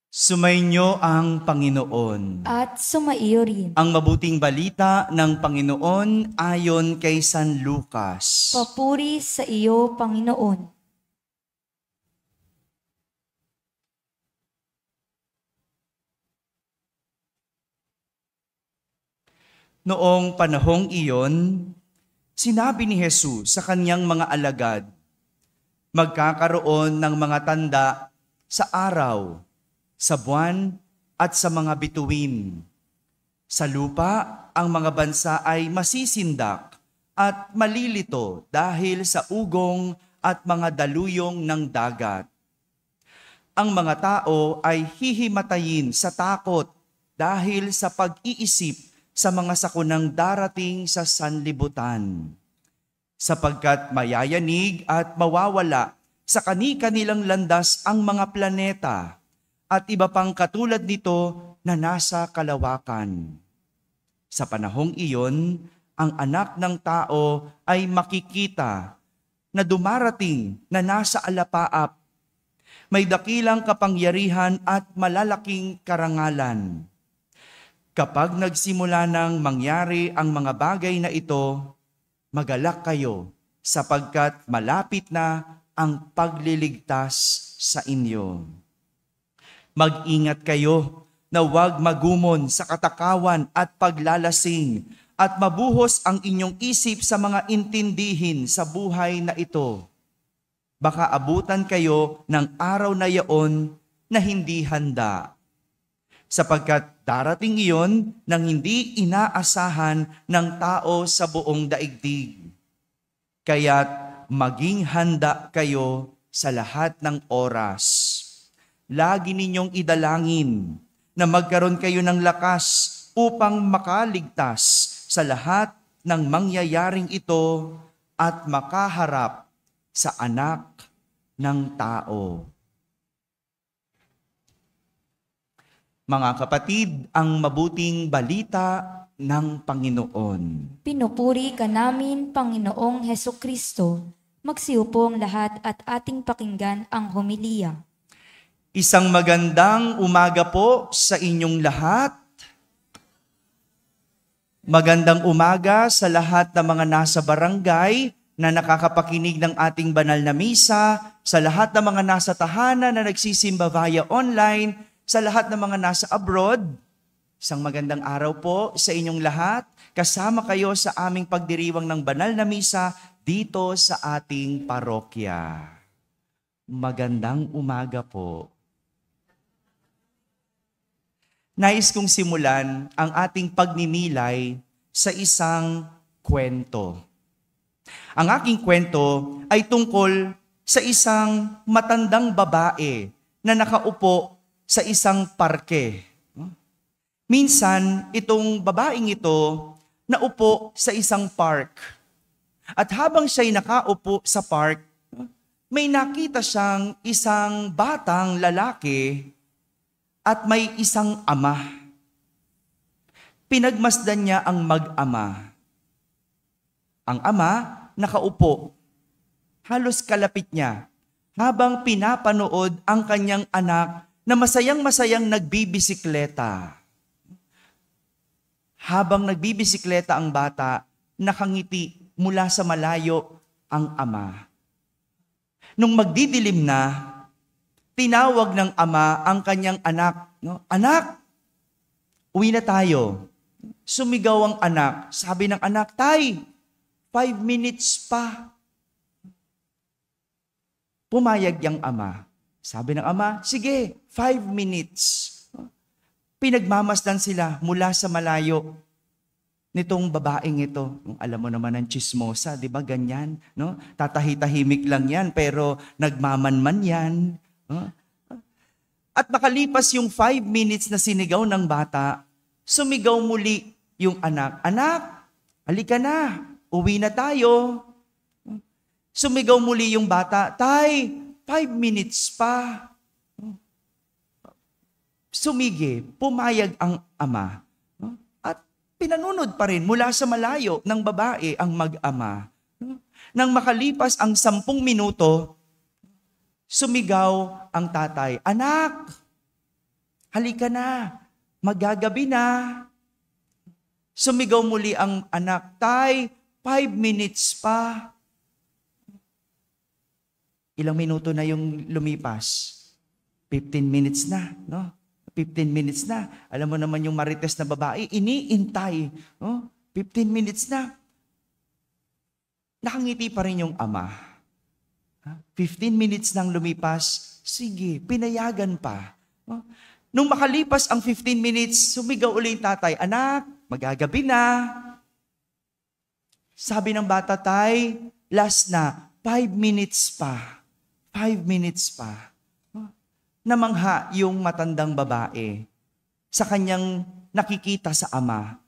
Sumainyo ang Panginoon. At sumaiyo rin. Ang mabuting balita ng Panginoon ayon kay San Lucas. Papuri sa iyo, Panginoon. Noong panahong iyon, sinabi ni Jesus sa kanyang mga alagad, magkakaroon ng mga tanda sa araw, sa buwan at sa mga bituin. Sa lupa, ang mga bansa ay masisindak at malilito dahil sa ugong at mga daluyong ng dagat. Ang mga tao ay hihimatayin sa takot dahil sa pag-iisip sa mga sakunang darating sa sanlibutan. Sapagkat mayayanig at mawawala sa kani-kanilang landas ang mga planeta at iba pang katulad nito na nasa kalawakan. Sa panahong iyon, ang anak ng tao ay makikita na dumarating na nasa alapaap. May dakilang kapangyarihan at malalaking karangalan. Kapag nagsimula nang mangyari ang mga bagay na ito, magalak kayo sapagkat malapit na ang pagliligtas sa inyo. Mag-ingat kayo na huwag magumon sa katakawan at paglalasing at mabuhos ang inyong isip sa mga intindihin sa buhay na ito. Baka abutan kayo ng araw na iyon na hindi handa. Sapagkat darating iyon nang hindi inaasahan ng tao sa buong daigdig. Kaya't maging handa kayo sa lahat ng oras. Lagi ninyong idalangin na magkaroon kayo ng lakas upang makaligtas sa lahat ng mangyayaring ito at makaharap sa anak ng tao. Mga kapatid, ang mabuting balita ng Panginoon. Pinupuri ka namin, Panginoong Hesukristo. Magsiupo ang lahat at ating pakinggan ang homilya. Isang magandang umaga po sa inyong lahat. Magandang umaga sa lahat ng mga nasa barangay na nakakapakinig ng ating banal na misa, sa lahat ng mga nasa tahanan na nagsisimba via online, sa lahat ng mga nasa abroad. Isang magandang araw po sa inyong lahat. Kasama kayo sa aming pagdiriwang ng banal na misa dito sa ating parokya. Magandang umaga po. Nais kong simulan ang ating pagninilay sa isang kwento. Ang aking kwento ay tungkol sa isang matandang babae na nakaupo sa isang parke. Minsan, itong babaeng ito naupo sa isang park. At habang siya'y nakaupo sa park, may nakita siyang isang batang lalaki at may isang ama. Pinagmasdan niya ang mag-ama. Ang ama nakaupo. Halos kalapit niya habang pinapanood ang kanyang anak na masayang-masayang nagbibisikleta. Habang nagbibisikleta ang bata, nakangiti mula sa malayo ang ama. Nung magdidilim na, tinawag ng ama ang kanyang anak. Anak, uwi na tayo. Sumigaw ang anak. Sabi ng anak, Tay, 5 minutes pa. Pumayag yung ama. Sabi ng ama, sige, 5 minutes. Pinagmamasdan sila mula sa malayo nitong babaeng ito. Alam mo naman ang chismosa, di ba? Ganyan. No? Tatahi-tahimik lang yan, pero nagmamanman yan. At makalipas yung 5 minutes na sinigaw ng bata, sumigaw muli yung anak. Anak, halika na, uwi na tayo. Sumigaw muli yung bata, Tay, 5 minutes pa. Sumigi, pumayag ang ama. At pinanunod pa rin mula sa malayo ng babae ang mag-ama. Nang makalipas ang 10 minuto, sumigaw ang tatay, Anak, halika na, magagabi na. Sumigaw muli ang anak, Tay, 5 minutes pa. Ilang minuto na yung lumipas? 15 minutes na, no? 15 minutes na. Alam mo naman yung marites na babae, iniintay. No? 15 minutes na. Nakangiti pa rin yung ama. 15 minutes nang lumipas, sige, pinayagan pa. No? Nung makalipas ang 15 minutes, sumigaw uli yung tatay, anak, magagabi na. Sabi ng bata, Tay, last na, 5 minutes pa. 5 minutes pa. Namangha yung matandang babae sa kanyang nakikita sa ama.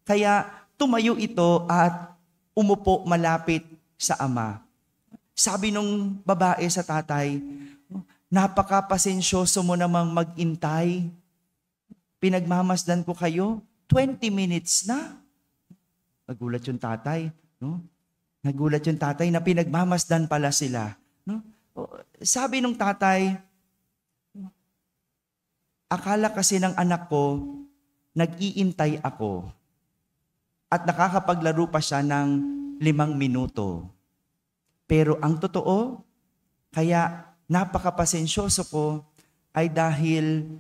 Kaya tumayo ito at umupo malapit sa ama. Sabi nung babae sa tatay, napakapasensyoso mo namang mag-intay. Pinagmamasdan ko kayo, 20 minutes na. Nagulat yung tatay. No? Nagulat yung tatay na pinagmamasdan pala sila. No? Sabi nung tatay, akala kasi ng anak ko, nag-iintay ako. At nakakapaglaro pa siya ng 5 minuto. Pero ang totoo, kaya napakapasensyoso ko ay dahil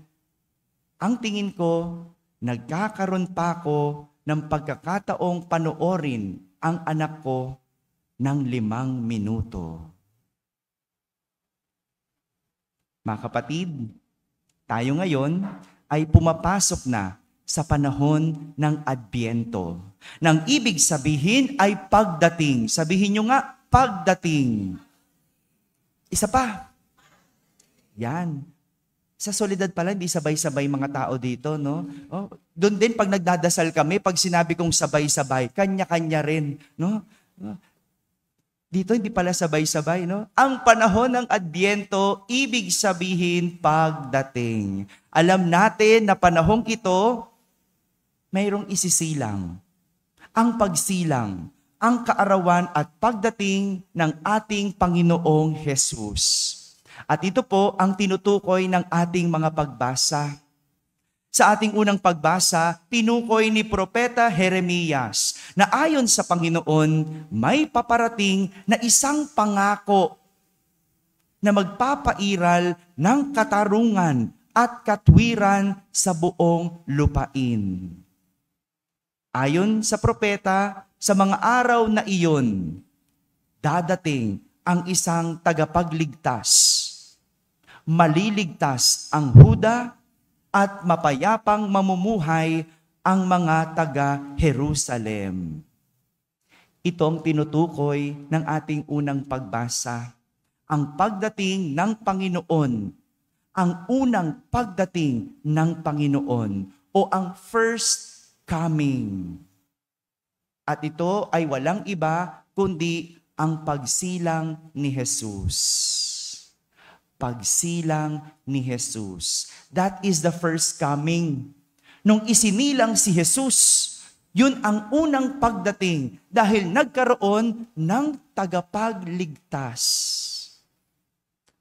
ang tingin ko, nagkakaroon pa ako ng pagkakataong panoorin ang anak ko ng 5 minuto. Mga kapatid, tayo ngayon ay pumapasok na sa panahon ng Adbyento. Nang ibig sabihin ay pagdating. Sabihin nyo nga, pagdating. Isa pa. Yan. Sa Soledad pala, hindi sabay-sabay mga tao dito, no? Oh, doon din, pag nagdadasal kami, pag sinabi kong sabay-sabay, kanya-kanya rin, no? Dito, hindi pala sabay-sabay, no? Ang panahon ng Adbyento, ibig sabihin, pagdating. Alam natin na panahong ito, mayroong isisilang. Ang pagsilang, ang kaarawan at pagdating ng ating Panginoong Jesus. At ito po ang tinutukoy ng ating mga pagbasa. Sa ating unang pagbasa, tinukoy ni Propeta Jeremias na ayon sa Panginoon, may paparating na isang pangako na magpapairal ng katarungan at katwiran sa buong lupain. Ayon sa propeta, sa mga araw na iyon, dadating ang isang tagapagligtas. Maliligtas ang Huda at mapayapang mamumuhay ang mga taga-Jerusalem. Ito ang tinutukoy ng ating unang pagbasa. Ang pagdating ng Panginoon, ang unang pagdating ng Panginoon o ang first coming. At ito ay walang iba kundi ang pagsilang ni Jesus. Pagsilang ni Jesus. That is the first coming. Nung isinilang si Jesus, yun ang unang pagdating dahil nagkaroon ng tagapagligtas.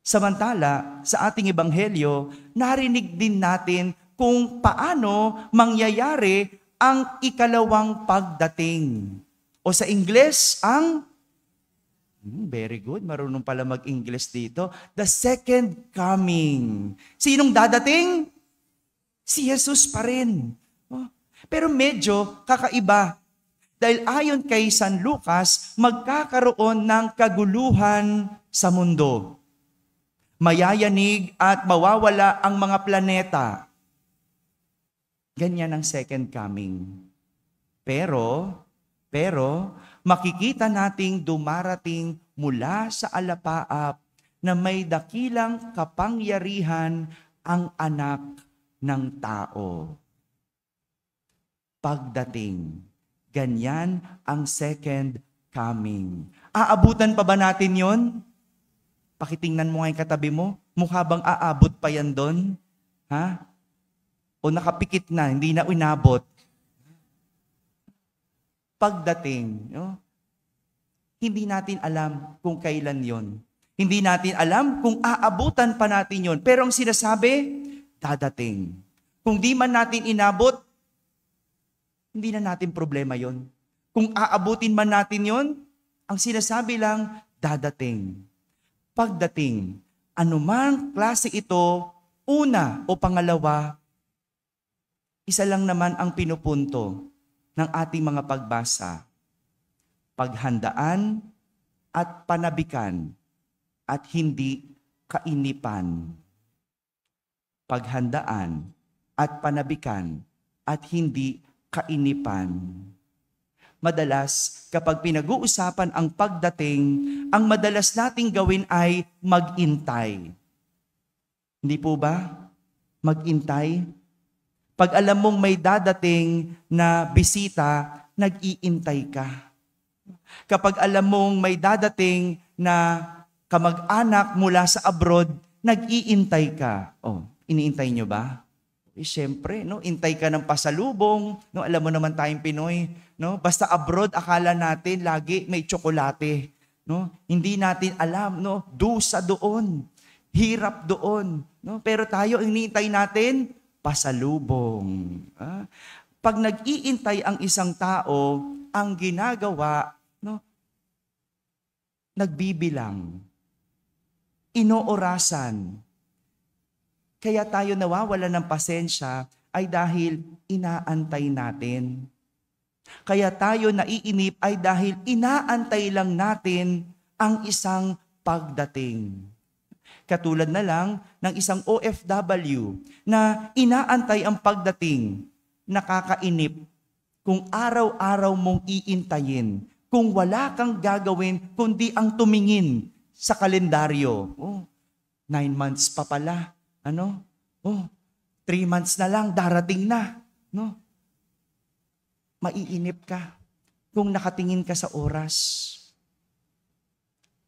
Samantala, sa ating ebanghelyo, narinig din natin kung paano mangyayari ang ikalawang pagdating. O sa Ingles, ang very good, marunong pala mag-Ingles dito. The second coming. Sinong dadating? Si Jesus pa rin. Pero medyo kakaiba. Dahil ayon kay San Lucas, magkakaroon ng kaguluhan sa mundo. Mayayanig at mawawala ang mga planeta. Ganyan ang second coming. Pero, makikita nating dumarating mula sa alapaap na may dakilang kapangyarihan ang anak ng tao. Pagdating, ganyan ang second coming. Aabutan pa ba natin yon? Pakitingnan mo nga yung katabi mo. Mukha bang aabot pa yan doon? Ha? O nakapikit na, hindi na inabot. Pagdating, no? Hindi natin alam kung kailan yon. Hindi natin alam kung aabutan pa natin yon. Pero ang sinasabi, dadating. Kung di man natin inabot, hindi na natin problema yon. Kung aabutin man natin yon, ang sinasabi lang, dadating. Pagdating, anumang klase ito, una o pangalawa, isa lang naman ang pinupunto ng ating mga pagbasa. Paghandaan at panabikan at hindi kainipan. Paghandaan at panabikan at hindi kainipan. Madalas, kapag pinag-uusapan ang pagdating, ang madalas nating gawin ay mag-intay. Hindi po ba? Mag-intay. Pag alam mong may dadating na bisita, nag-iintay ka. Kapag alam mong may dadating na kamag-anak mula sa abroad, nag-iintay ka. Oh, iniintay nyo ba? Siyempre, no, intay ka ng pasalubong, no, alam mo naman tayong Pinoy, no, basta abroad akala natin lagi may tsokolate, no? Hindi natin alam, no, dusa doon, hirap doon, no? Pero tayo iniintay natin pasalubong. Pag nag-iintay ang isang tao, ang ginagawa, no, nagbibilang, inoorasan. Kaya tayo nawawala ng pasensya ay dahil inaantay natin. Kaya tayo naiinip ay dahil inaantay lang natin ang isang pagdating. Katulad na lang ng isang OFW na inaantay ang pagdating, nakakainip kung araw-araw mong iintayin, kung wala kang gagawin kundi ang tumingin sa kalendaryo. 9 months pa pala. 3 months na lang, darating na. No? Maiinip ka kung nakatingin ka sa oras.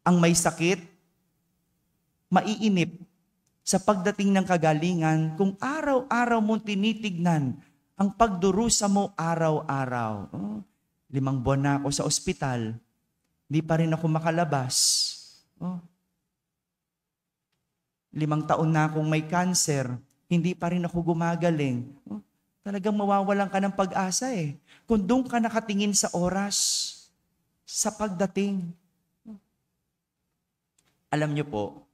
Ang may sakit, maiinip sa pagdating ng kagalingan kung araw-araw mong tinitignan ang pagdurusa mo araw-araw. 5 buwan na ako sa ospital, di pa rin ako makalabas. 5 taon na akong may cancer, hindi pa rin ako gumagaling. Talagang mawawalan ka ng pag-asa eh. Kung doon ka nakatingin sa oras, sa pagdating. Alam niyo po,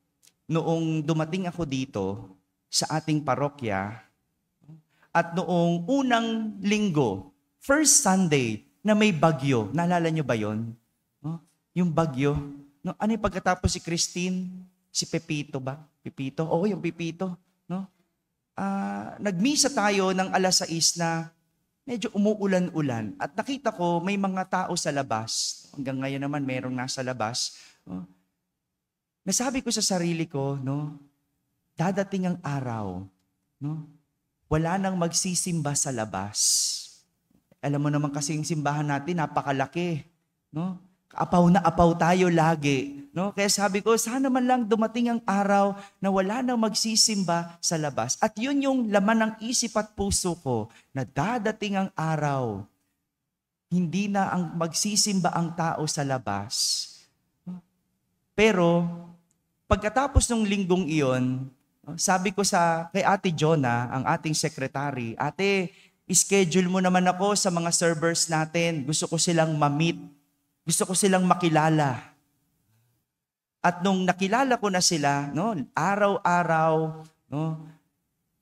noong dumating ako dito sa ating parokya, at noong unang linggo, first Sunday, na may bagyo, naalala niyo ba yon? Yung bagyo. Ano yung pagkatapos si Christine? Si Pepito ba? Pepito? Oo, yung Pepito. No? Nagmisa tayo ng 6:00 na medyo umuulan-ulan. At nakita ko may mga tao sa labas. Hanggang ngayon naman merong nasa labas. Nasabi ko sa sarili ko, no, dadating ang araw, no, wala nang magsisimba sa labas. Alam mo naman kasi yung simbahan natin, napakalaki. No? Apaw na apaw tayo lagi. No? Kaya sabi ko, sana man lang dumating ang araw na wala nang magsisimba sa labas. At yun yung laman ng isip at puso ko, na dadating ang araw, hindi na ang magsisimba ang tao sa labas. Pero, pagkatapos ng linggong iyon, sabi ko kay Ate Jonah, ang ating secretary, Ate, schedule mo naman ako sa mga servers natin. Gusto ko silang ma-meet. Gusto ko silang makilala. At nung nakilala ko na sila, no, araw-araw, no,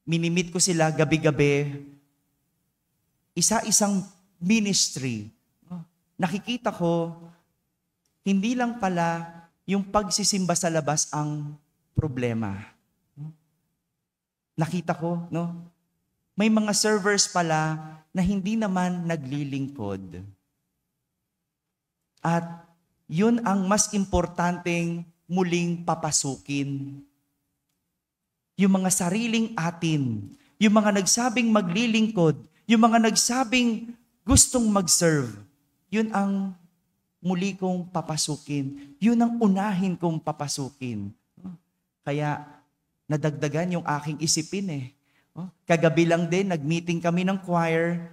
minimit ko sila gabi-gabi, isa-isang ministry. No, nakikita ko, hindi lang pala yung pagsisimba sa labas ang problema. No? Nakita ko, no, may mga servers pala na hindi naman naglilingkod. At yun ang mas importanteng muling papasukin. Yung mga sariling atin, yung mga nagsabing maglilingkod, yung mga nagsabing gustong mag-serve, yun ang muli kong papasukin. Yun ang unahin kong papasukin. Kaya nadagdagan yung aking isipin eh. Kagabi lang din, nag-meeting kami ng choir.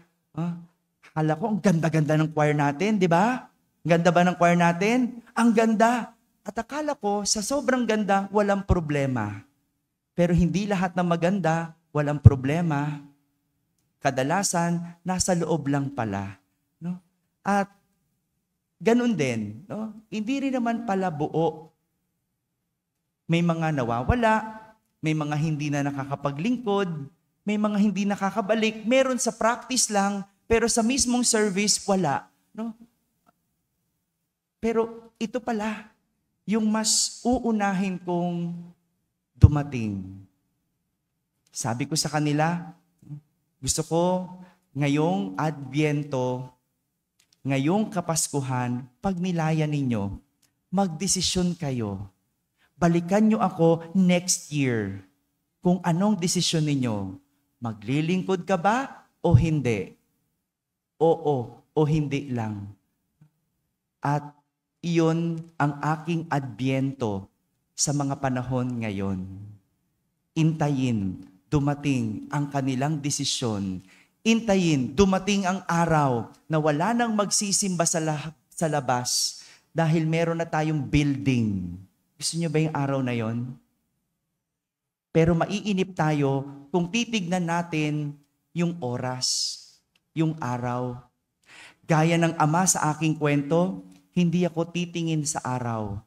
Akala ko, ang ganda-ganda ng choir natin, di ba? Ganda ba ng choir natin? Ang ganda. At akala ko, sa sobrang ganda, walang problema. Pero hindi lahat ng maganda, walang problema. Kadalasan, nasa loob lang pala. No? At ganun din, no? Hindi rin naman pala buo. May mga nawawala, may mga hindi na nakakapaglingkod, may mga hindi nakakabalik, meron sa practice lang, pero sa mismong service, wala. No? Pero ito pala, yung mas uunahin kong dumating. Sabi ko sa kanila, gusto ko ngayong Adbyento, ngayong Kapaskuhan, pag nilaya ninyo, magdesisyon kayo. Balikan nyo ako next year. Kung anong desisyon ninyo, maglilingkod ka ba o hindi? Oo o hindi lang. At iyon ang aking Adbyento sa mga panahon ngayon. Intayin, dumating ang kanilang desisyon. Intayin, dumating ang araw na wala nang magsisimba sa labas dahil meron na tayong building. Gusto nyo ba yung araw na yon? Pero maiinip tayo kung titignan natin yung oras, yung araw. Gaya ng ama sa aking kwento, hindi ako titingin sa araw.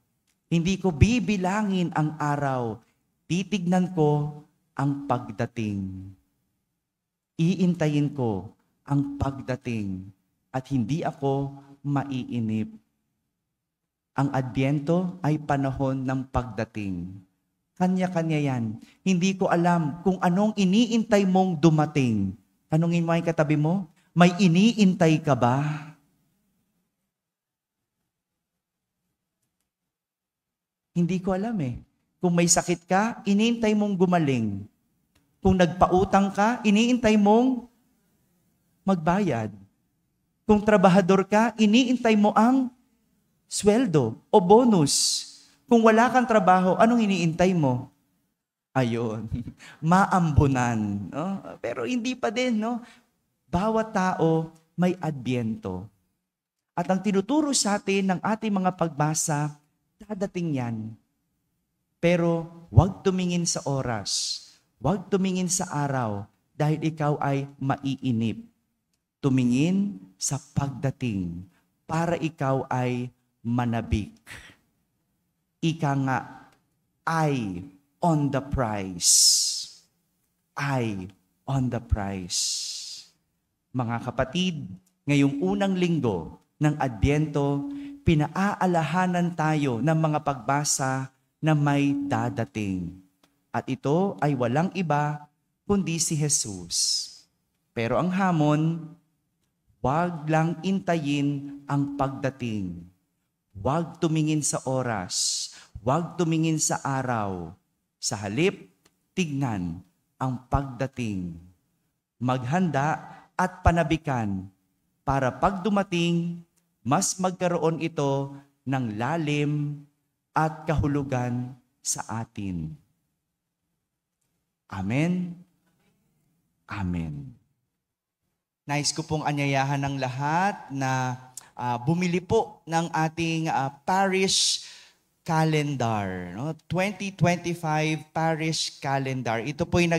Hindi ko bibilangin ang araw. Titignan ko ang pagdating. Iintayin ko ang pagdating at hindi ako maiinip. Ang Adbyento ay panahon ng pagdating. Kanya-kanya yan. Hindi ko alam kung anong iniintay mong dumating. Tanungin mo ay katabi mo, may iniintay ka ba? Hindi ko alam eh. Kung may sakit ka, iniintay mong gumaling. Kung nagpautang ka, iniintay mong magbayad. Kung trabahador ka, iniintay mo ang sweldo o bonus. Kung wala kang trabaho, anong iniintay mo? Ayun, maambunan. No? Pero hindi pa din, no? Bawat tao may Adbyento. At ang tinuturo sa atin ng ating mga pagbasa, dadating yan. Pero huwag tumingin sa oras, huwag tumingin sa araw, dahil ikaw ay maiinip. Tumingin sa pagdating, para ikaw ay manabik. Ika nga, eye on the prize. Eye on the prize. Mga kapatid, ngayong unang linggo ng Adbyento, pinaaalahanan tayo ng mga pagbasa na may dadating. At ito ay walang iba kundi si Jesus. Pero ang hamon, huwag lang intayin ang pagdating. Huwag tumingin sa oras, huwag tumingin sa araw. Sa halip, tignan ang pagdating. Maghanda at panabikan para pag dumating, mas magkaroon ito ng lalim at kahulugan sa atin. Amen? Amen. Nais ko pong anyayahan ng lahat na bumili po ng ating parish calendar, no? 2025 parish calendar. Ito po ay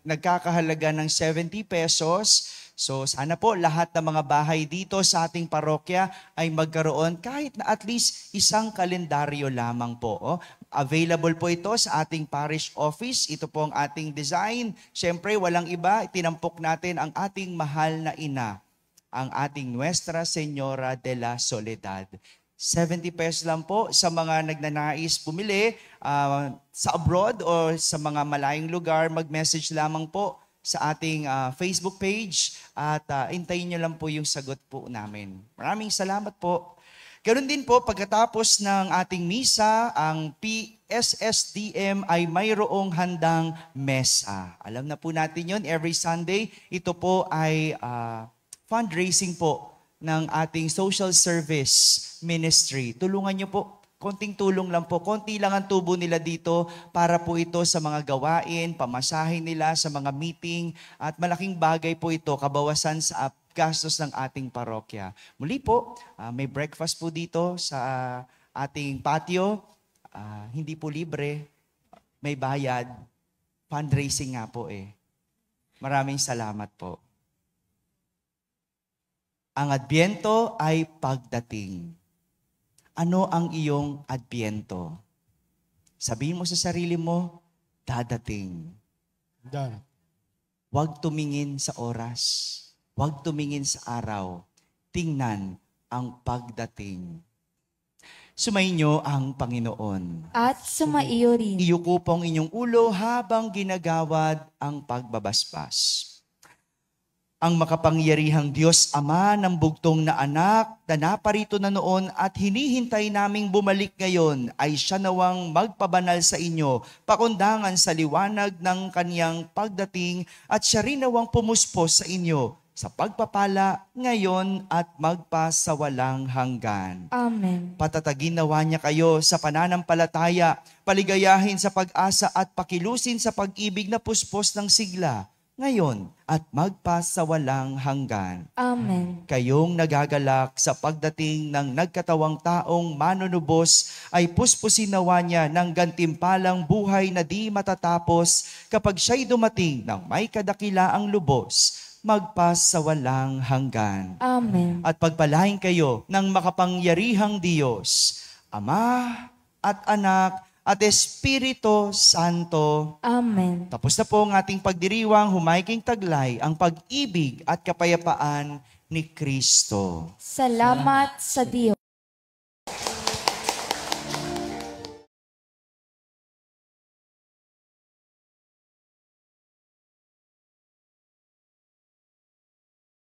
nagkakahalaga ng 70 pesos. So sana po lahat ng mga bahay dito sa ating parokya ay magkaroon kahit na at least isang kalendaryo lamang po. Oh. Available po ito sa ating parish office. Ito po ang ating design. Siyempre walang iba, tinampok natin ang ating mahal na ina, ang ating Nuestra Señora de la Soledad. 70 pesos lang po sa mga nagnanais bumili sa abroad o sa mga malayong lugar, mag-message lamang po sa ating Facebook page at hintayin nyo lang po yung sagot po namin. Maraming salamat po. Ganoon din po, pagkatapos ng ating misa, ang PSSDM ay mayroong handang mesa. Alam na po natin yun, every Sunday, ito po ay fundraising po ng ating social service ministry. Tulungan nyo po, konting tulong lang po, konti lang ang tubo nila dito para po ito sa mga gawain, pamasahin nila sa mga meeting, at malaking bagay po ito, kabawasan sa gastos ng ating parokya. Muli po, may breakfast po dito sa ating patio, hindi po libre, may bayad, fundraising nga po eh. Maraming salamat po. Ang Adbyento ay pagdating. Ano ang iyong Adbyento? Sabihin mo sa sarili mo, dadating. Dan. Huwag tumingin sa oras. Huwag tumingin sa araw. Tingnan ang pagdating. Sumainyo ang Panginoon. At sumaiyo rin. Iyuko po ang inyong ulo habang ginagawad ang pagbabasbas. Ang makapangyarihang Diyos Ama ng bugtong na anak na naparito na noon at hinihintay naming bumalik ngayon ay siya nawang magpabanal sa inyo, pakundangan sa liwanag ng kaniyang pagdating at siya rin nawang pumuspos sa inyo sa pagpapala ngayon at magpasawalang hanggan. Amen. Patatagin nawa niya kayo sa pananampalataya, paligayahin sa pag-asa at pakilusin sa pag-ibig na puspos ng sigla, ngayon at magpasawalang hanggan. Amen. Kayong nagagalak sa pagdating ng nagkatawang taong manunubos ay puspusin nawa niya ng gantimpalang buhay na di matatapos kapag siya'y dumating ng may kadakilaang lubos, magpasawalang hanggan. Amen. At pagpalain kayo ng makapangyarihang Diyos, Ama at Anak at Espiritu Santo. Amen. Tapos na po ang ating pagdiriwang, humaiking taglay ang pag-ibig at kapayapaan ni Kristo. Salamat sa Diyos.